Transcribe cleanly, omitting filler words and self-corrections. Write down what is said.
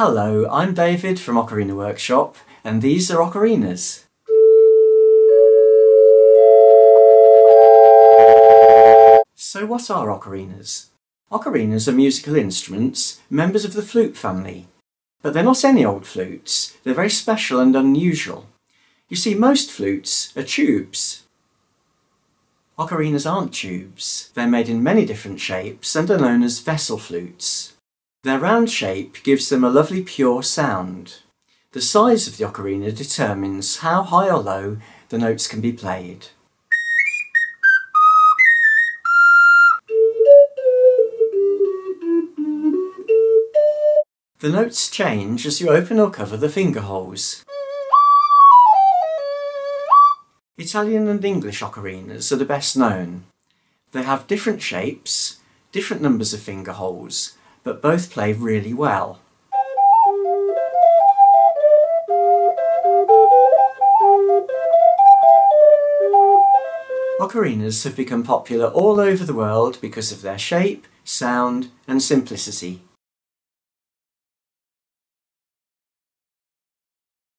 Hello, I'm David from Ocarina Workshop, and these are ocarinas. So what are ocarinas? Ocarinas are musical instruments, members of the flute family. But they're not any old flutes, they're very special and unusual. You see, most flutes are tubes. Ocarinas aren't tubes. They're made in many different shapes and are known as vessel flutes. Their round shape gives them a lovely pure sound. The size of the ocarina determines how high or low the notes can be played. The notes change as you open or cover the finger holes. Italian and English ocarinas are the best known. They have different shapes, different numbers of finger holes, but both play really well. Ocarinas have become popular all over the world because of their shape, sound and simplicity.